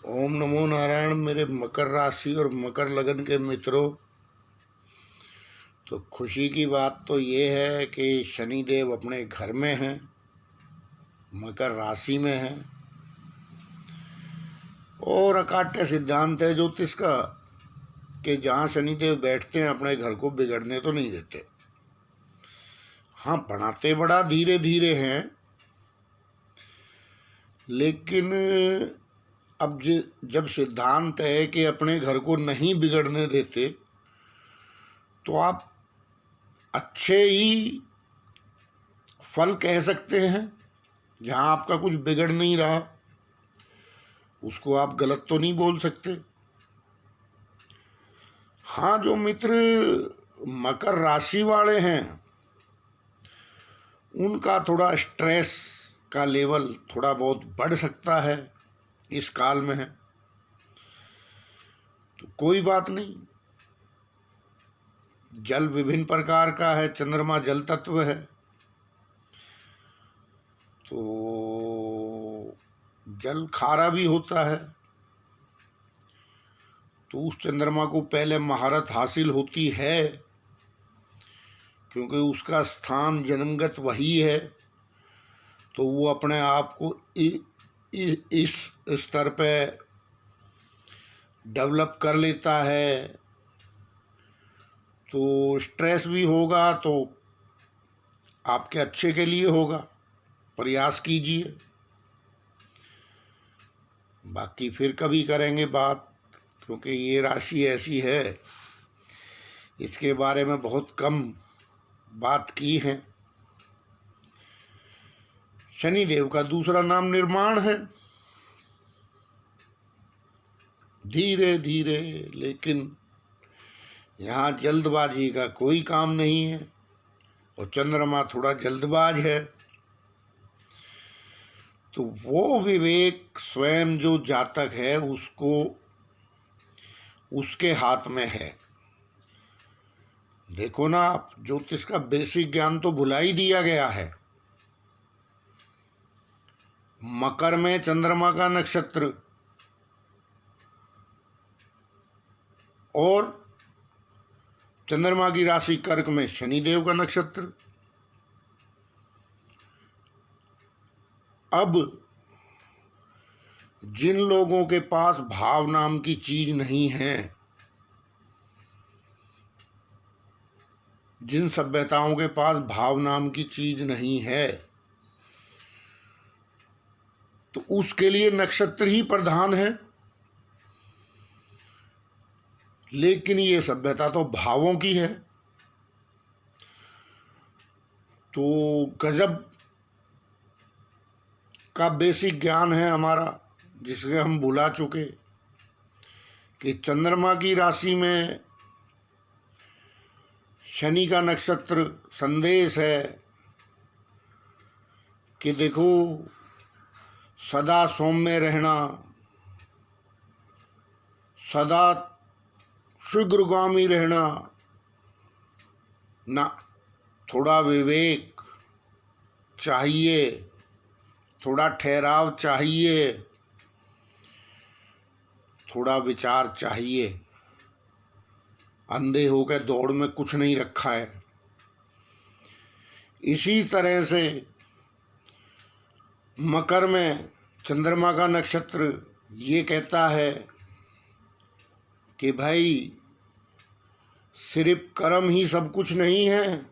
ओम नमो नारायण। मेरे मकर राशि और मकर लगन के मित्रों, तो खुशी की बात तो ये है कि शनिदेव अपने घर में हैं, मकर राशि में हैं। और अकाट्य सिद्धांत है ज्योतिष का कि जहाँ शनिदेव बैठते हैं अपने घर को बिगड़ने तो नहीं देते। हाँ, बनाते बड़ा धीरे धीरे हैं, लेकिन अब जब सिद्धांत है कि अपने घर को नहीं बिगड़ने देते, तो आप अच्छे ही फल कह सकते हैं। जहाँ आपका कुछ बिगड़ नहीं रहा उसको आप गलत तो नहीं बोल सकते। हाँ, जो मित्र मकर राशि वाले हैं उनका थोड़ा स्ट्रेस का लेवल थोड़ा बहुत बढ़ सकता है, इस काल में है तो कोई बात नहीं। जल विभिन्न प्रकार का है, चंद्रमा जल तत्व है, तो जल खारा भी होता है, तो उस चंद्रमा को पहले महारत हासिल होती है, क्योंकि उसका स्थान जन्मगत वही है, तो वो अपने आप को इस स्तर पे डेवलप कर लेता है। तो स्ट्रेस भी होगा तो आपके अच्छे के लिए होगा, प्रयास कीजिए। बाकी फिर कभी करेंगे बात, क्योंकि ये राशि ऐसी है, इसके बारे में बहुत कम बात की है। शनिदेव का दूसरा नाम निर्माण है। धीरे धीरे, लेकिन यहाँ जल्दबाजी का कोई काम नहीं है, और चंद्रमा थोड़ा जल्दबाज है, तो वो विवेक स्वयं जो जातक है उसको उसके हाथ में है। देखो ना, आप ज्योतिष का बेसिक ज्ञान तो भुला ही दिया गया है। मकर में चंद्रमा का नक्षत्र और चंद्रमा की राशि कर्क में शनिदेव का नक्षत्र। अब जिन लोगों के पास भाव नाम की चीज नहीं है, जिन सभ्यताओं के पास भाव नाम की चीज नहीं है, तो उसके लिए नक्षत्र ही प्रधान है। लेकिन ये सभ्यता तो भावों की है, तो गजब का बेसिक ज्ञान है हमारा, जिसके हम भुला चुके कि चंद्रमा की राशि में शनि का नक्षत्र संदेश है कि देखो, सदा सौम्य रहना, सदा शीघ्रगामी रहना, ना थोड़ा विवेक चाहिए, थोड़ा ठहराव चाहिए, थोड़ा विचार चाहिए। अंधे होकर दौड़ में कुछ नहीं रखा है। इसी तरह से मकर में चंद्रमा का नक्षत्र ये कहता है कि भाई, सिर्फ कर्म ही सब कुछ नहीं है,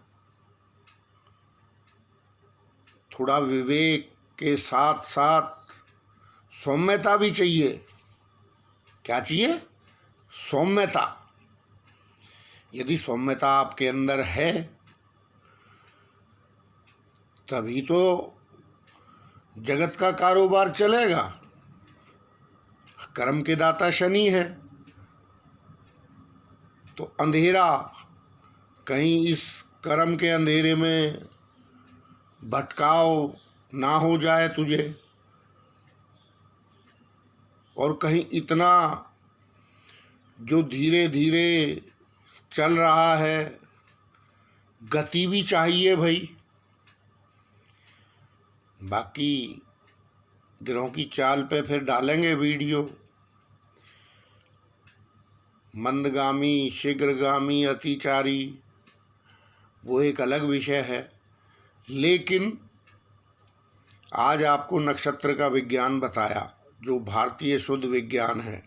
थोड़ा विवेक के साथ साथ सौम्यता भी चाहिए। क्या चाहिए? सौम्यता। यदि सौम्यता आपके अंदर है तभी तो जगत का कारोबार चलेगा। कर्म के दाता शनि है, तो अंधेरा, कहीं इस कर्म के अंधेरे में भटकाव ना हो जाए तुझे, और कहीं इतना जो धीरे धीरे चल रहा है, गति भी चाहिए भाई। बाकी ग्रहों की चाल पे फिर डालेंगे वीडियो, मंदगामी, शीघ्रगामी, अतिचारी, वो एक अलग विषय है। लेकिन आज आपको नक्षत्र का विज्ञान बताया, जो भारतीय शुद्ध विज्ञान है,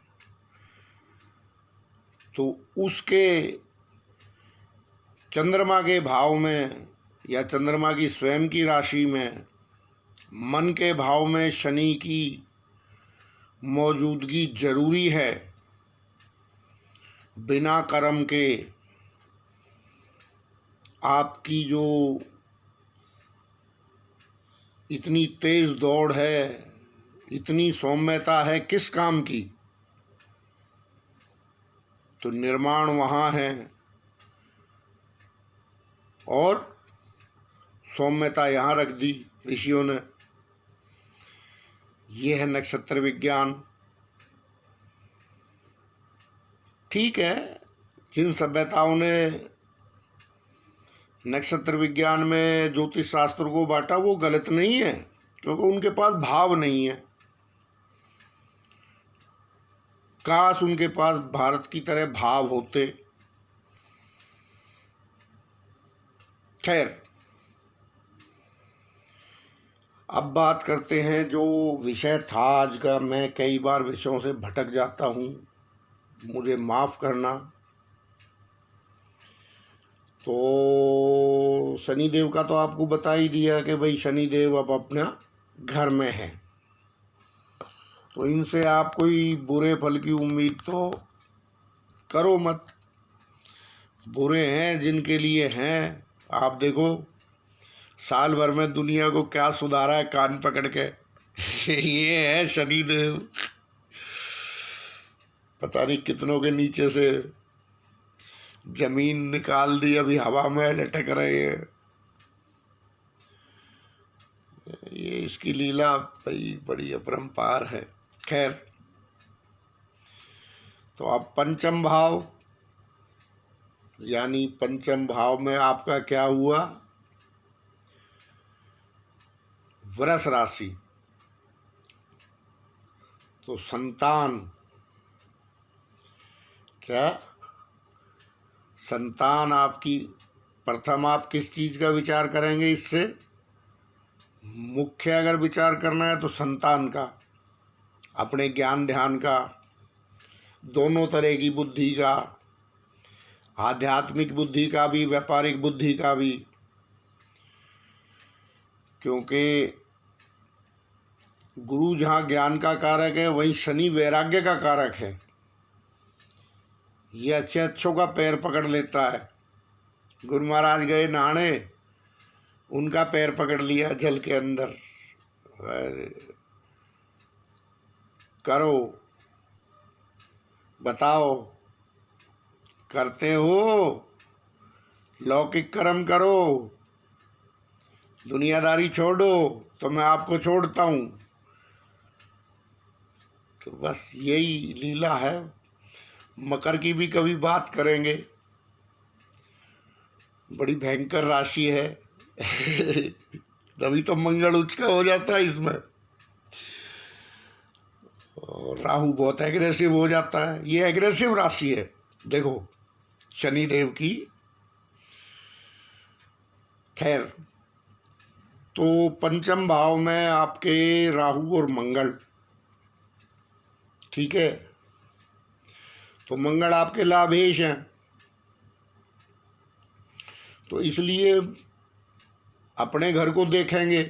तो उसके चंद्रमा के भाव में या चंद्रमा की स्वयं की राशि में मन के भाव में शनि की मौजूदगी जरूरी है। बिना कर्म के आपकी जो इतनी तेज दौड़ है, इतनी सौम्यता है किस काम की? तो निर्माण वहाँ है और सौम्यता यहाँ रख दी ऋषियों ने। ये है नक्षत्र विज्ञान। ठीक है, जिन सभ्यताओं ने नक्षत्र विज्ञान में ज्योतिष शास्त्र को बांटा वो गलत नहीं है, क्योंकि उनके पास भाव नहीं है। काश उनके पास भारत की तरह भाव होते। खैर, अब बात करते हैं जो विषय था आज का। मैं कई बार विषयों से भटक जाता हूँ, मुझे माफ़ करना। तो शनिदेव का तो आपको बता ही दिया कि भाई शनिदेव अब अपना घर में है, तो इनसे आप कोई बुरे फल की उम्मीद तो करो मत। बुरे हैं जिनके लिए हैं। आप देखो साल भर में दुनिया को क्या सुधारा है कान पकड़ के। ये है शनिदेव। पता नहीं कितनों के नीचे से जमीन निकाल दी, अभी हवा में लटक रहे हैं। ये इसकी लीला भाई बड़ी अपरंपार है। खैर, तो अब पंचम भाव, यानी पंचम भाव में आपका क्या हुआ? वृष राशि। तो संतान, क्या संतान आपकी? प्रथम आप किस चीज़ का विचार करेंगे? इससे मुख्य अगर विचार करना है तो संतान का, अपने ज्ञान ध्यान का, दोनों तरह की बुद्धि का, आध्यात्मिक बुद्धि का भी, व्यापारिक बुद्धि का भी। क्योंकि गुरु जहाँ ज्ञान का कारक है वहीं शनि वैराग्य का कारक है। ये अच्छे अच्छों का पैर पकड़ लेता है। गुरु महाराज गए नहाने, उनका पैर पकड़ लिया जल के अंदर। अरे करो, बताओ, करते हो? लौकिक कर्म करो, दुनियादारी छोड़ो तो मैं आपको छोड़ता हूँ। तो बस यही लीला है। मकर की भी कभी बात करेंगे, बड़ी भयंकर राशि है। तभी तो मंगल उच्च का हो जाता है इसमें, और राहु बहुत एग्रेसिव हो जाता है। ये एग्रेसिव राशि है। देखो शनिदेव की। खैर, तो पंचम भाव में आपके राहु और मंगल, ठीक है। तो मंगल आपके लाभेश हैं, तो इसलिए अपने घर को देखेंगे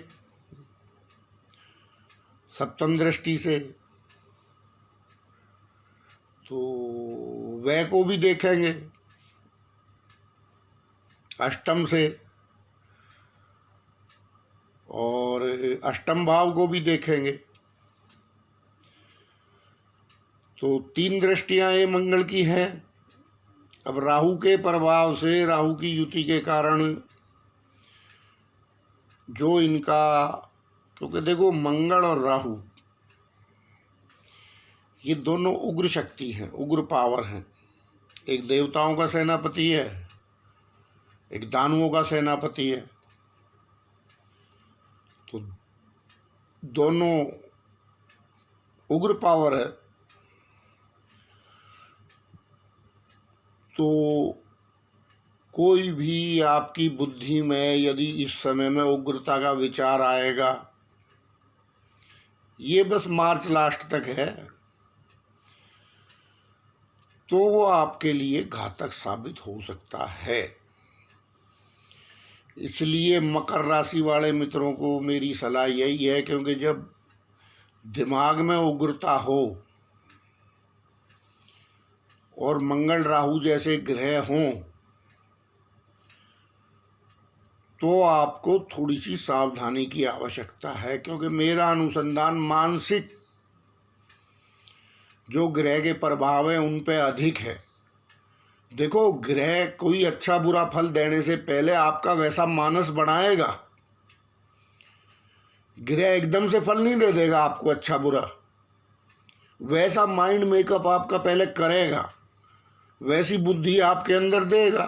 सप्तम दृष्टि से, तो व्यय को भी देखेंगे अष्टम से, और अष्टम भाव को भी देखेंगे। तो तीन दृष्टियां ये मंगल की हैं। अब राहु के प्रभाव से, राहु की युति के कारण जो इनका, क्योंकि देखो मंगल और राहु ये दोनों उग्र शक्ति हैं, उग्र पावर हैं। एक देवताओं का सेनापति है, एक दानवों का सेनापति है। तो दोनों उग्र पावर है। तो कोई भी आपकी बुद्धि में यदि इस समय में उग्रता का विचार आएगा, ये बस मार्च लास्ट तक है, तो वो आपके लिए घातक साबित हो सकता है। इसलिए मकर राशि वाले मित्रों को मेरी सलाह यही है, क्योंकि जब दिमाग में उग्रता हो और मंगल राहु जैसे ग्रह हों, तो आपको थोड़ी सी सावधानी की आवश्यकता है। क्योंकि मेरा अनुसंधान मानसिक जो ग्रह के प्रभाव हैं उन पे अधिक है। देखो, ग्रह कोई अच्छा बुरा फल देने से पहले आपका वैसा मानस बनाएगा। ग्रह एकदम से फल नहीं दे देगा आपको अच्छा बुरा, वैसा माइंड मेकअप आपका पहले करेगा, वैसी बुद्धि आपके अंदर देगा।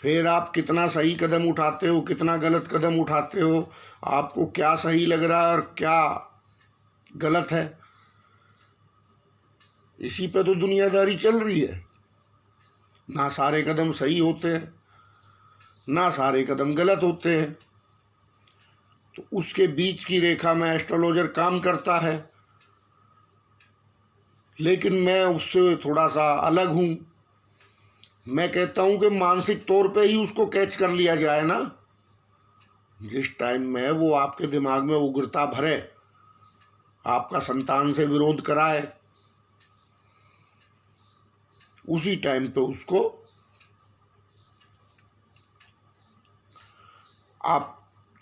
फिर आप कितना सही कदम उठाते हो, कितना गलत कदम उठाते हो, आपको क्या सही लग रहा है और क्या गलत है, इसी पे तो दुनियादारी चल रही है। ना सारे कदम सही होते हैं, ना सारे कदम गलत होते हैं। तो उसके बीच की रेखा में एस्ट्रोलॉजर काम करता है, लेकिन मैं उससे थोड़ा सा अलग हूँ। मैं कहता हूँ कि मानसिक तौर पे ही उसको कैच कर लिया जाए ना। जिस टाइम में वो आपके दिमाग में उग्रता भरे, आपका संतान से विरोध कराए, उसी टाइम पे उसको आप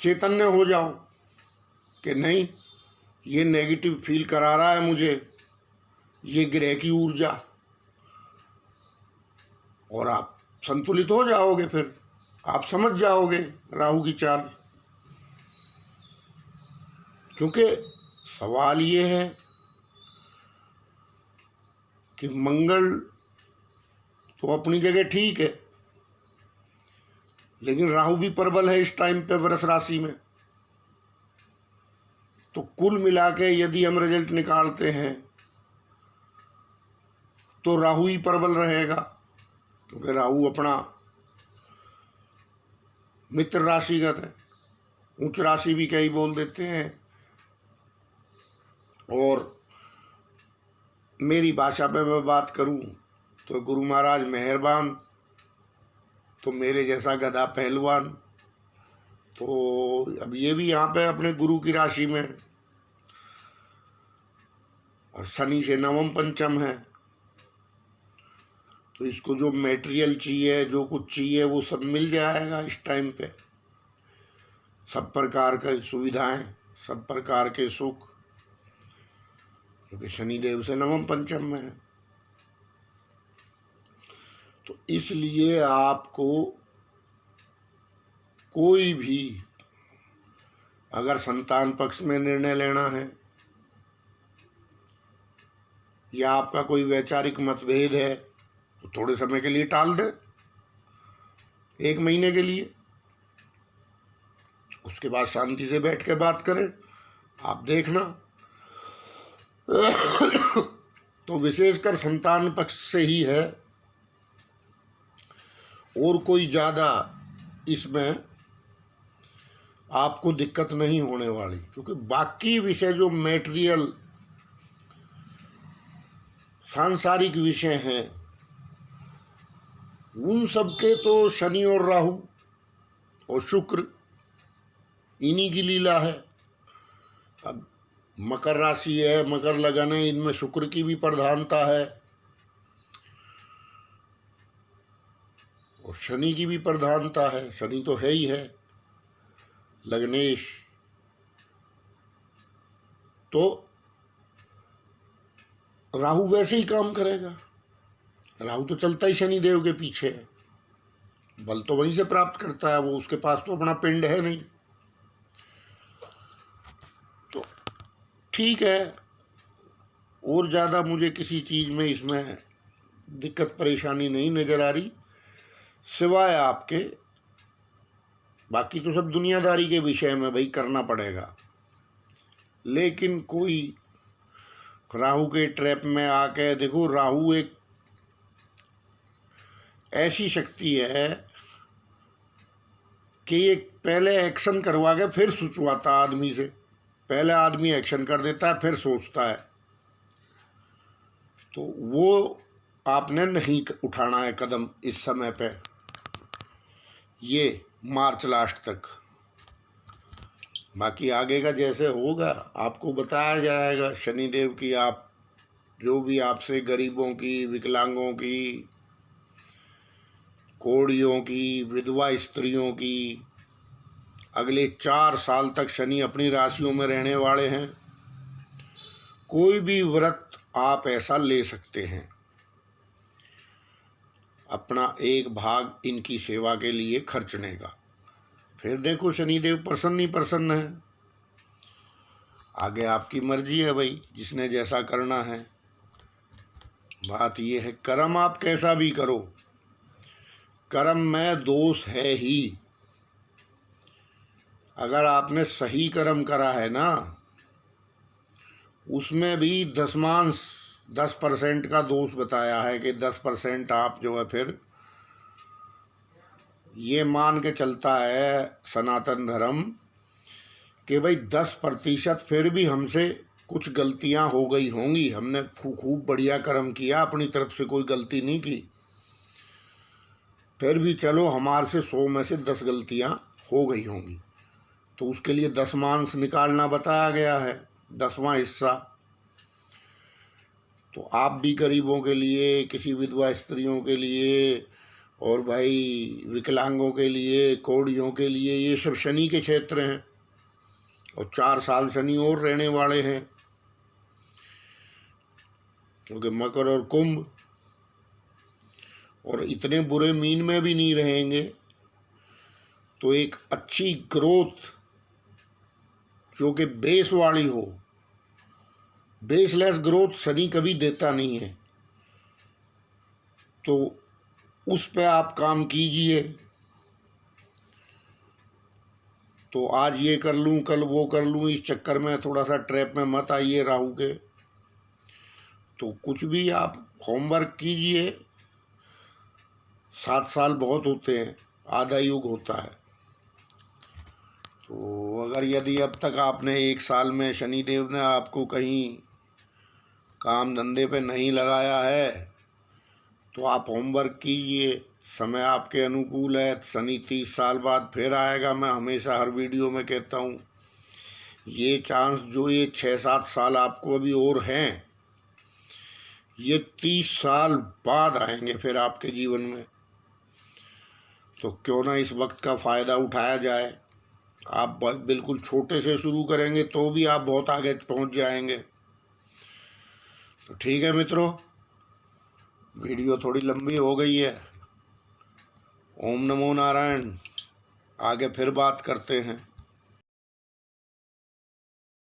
चैतन्य हो जाओ कि नहीं, ये नेगेटिव फील करा रहा है मुझे, ये ग्रह की ऊर्जा, और आप संतुलित हो जाओगे। फिर आप समझ जाओगे राहु की चाल। क्योंकि सवाल ये है कि मंगल तो अपनी जगह ठीक है, लेकिन राहु भी प्रबल है इस टाइम पे वृष राशि में। तो कुल मिला के यदि हम रिजल्ट निकालते हैं तो राहु ही प्रबल रहेगा, क्योंकि राहु अपना मित्र राशिगत है, उच्च राशि भी कई बोल देते हैं। और मेरी भाषा में मैं बात करूं तो गुरु महाराज मेहरबान, तो मेरे जैसा गधा पहलवान। तो अब ये भी यहाँ पे अपने गुरु की राशि में, और शनि से नवम पंचम है, तो इसको जो मटेरियल चाहिए, जो कुछ चाहिए, वो सब मिल जाएगा इस टाइम पे। सब प्रकार की सुविधाएं, सब प्रकार के सुख, क्योंकि शनिदेव से नवम पंचम में है। तो इसलिए आपको कोई भी अगर संतान पक्ष में निर्णय लेना है, या आपका कोई वैचारिक मतभेद है, तो थोड़े समय के लिए टाल दें, 1 महीने के लिए। उसके बाद शांति से बैठ के बात करें, आप देखना। तो विशेषकर संतान पक्ष से ही है, और कोई ज़्यादा इसमें आपको दिक्कत नहीं होने वाली। क्योंकि बाकी विषय जो मैटेरियल सांसारिक विषय हैं, उन सब के तो शनि और राहु और शुक्र, इन्हीं की लीला है। अब मकर राशि है, मकर लगन है, इनमें शुक्र की भी प्रधानता है और शनि की भी प्रधानता है। शनि तो है ही है लग्नेश। तो राहु वैसे ही काम करेगा। राहु तो चलता ही शनि देव के पीछे है, बल तो वहीं से प्राप्त करता है वो, उसके पास तो अपना पिंड है नहीं। तो ठीक है, और ज़्यादा मुझे किसी चीज़ में इसमें दिक्कत परेशानी नहीं नज़र आ रही, सिवाय आपके बाकी तो सब दुनियादारी के विषय में भाई करना पड़ेगा। लेकिन कोई राहु के ट्रैप में आके, देखो राहु एक ऐसी शक्ति है कि ये पहले एक्शन करवा के फिर सोचवाता आदमी से। पहले आदमी एक्शन कर देता है, फिर सोचता है। तो वो आपने नहीं उठाना है कदम इस समय पे, ये मार्च लास्ट तक। बाकी आगे का जैसे होगा आपको बताया जाएगा। शनिदेव की आप जो भी आपसे गरीबों की, विकलांगों की, कोढ़ियों की, विधवा स्त्रियों की अगले 4 साल तक शनि अपनी राशियों में रहने वाले हैं। कोई भी व्रत आप ऐसा ले सकते हैं, अपना एक भाग इनकी सेवा के लिए खर्चने का। फिर देखो शनिदेव प्रसन्न ही प्रसन्न है। आगे आपकी मर्जी है भाई, जिसने जैसा करना है। बात ये है, कर्म आप कैसा भी करो, कर्म में दोष है ही। अगर आपने सही कर्म करा है ना, उसमें भी 10% का दोष बताया है कि 10% आप जो है फिर ये मान के चलता है सनातन धर्म कि भाई 10% फिर भी हमसे कुछ गलतियां हो गई होंगी। हमने खूब बढ़िया कर्म किया, अपनी तरफ से कोई गलती नहीं की, फिर भी चलो हमारे से 100 में से 10 गलतियां हो गई होंगी। तो उसके लिए 10 निकालना बताया गया है, 10वां हिस्सा। तो आप भी गरीबों के लिए, किसी विधवा स्त्रियों के लिए, और भाई विकलांगों के लिए, कोढ़ियों के लिए, ये सब शनि के क्षेत्र हैं। और 4 साल शनि और रहने वाले हैं, क्योंकि मकर और कुंभ, और इतने बुरे मीन में भी नहीं रहेंगे। तो एक अच्छी ग्रोथ जो कि बेस वाली हो, बेसलेस ग्रोथ शनि कभी देता नहीं है। तो उस पे आप काम कीजिए। तो आज ये कर लूँ, कल वो कर लूँ, इस चक्कर में थोड़ा सा ट्रैप में मत आइए राहु के। तो कुछ भी आप होमवर्क कीजिए। 7 साल बहुत होते हैं, आधा युग होता है। तो अगर यदि अब तक आपने 1 साल में शनिदेव ने आपको कहीं काम धंधे पे नहीं लगाया है, तो आप होमवर्क कीजिए। समय आपके अनुकूल है। शनि 30 साल बाद फिर आएगा। मैं हमेशा हर वीडियो में कहता हूँ, ये चांस जो ये 6-7 साल आपको अभी और हैं, ये 30 साल बाद आएंगे फिर आपके जीवन में। तो क्यों ना इस वक्त का फ़ायदा उठाया जाए। आप बिल्कुल छोटे से शुरू करेंगे तो भी आप बहुत आगे पहुंच जाएंगे। तो ठीक है मित्रों, वीडियो थोड़ी लंबी हो गई है। ओम नमो नारायण। आगे फिर बात करते हैं।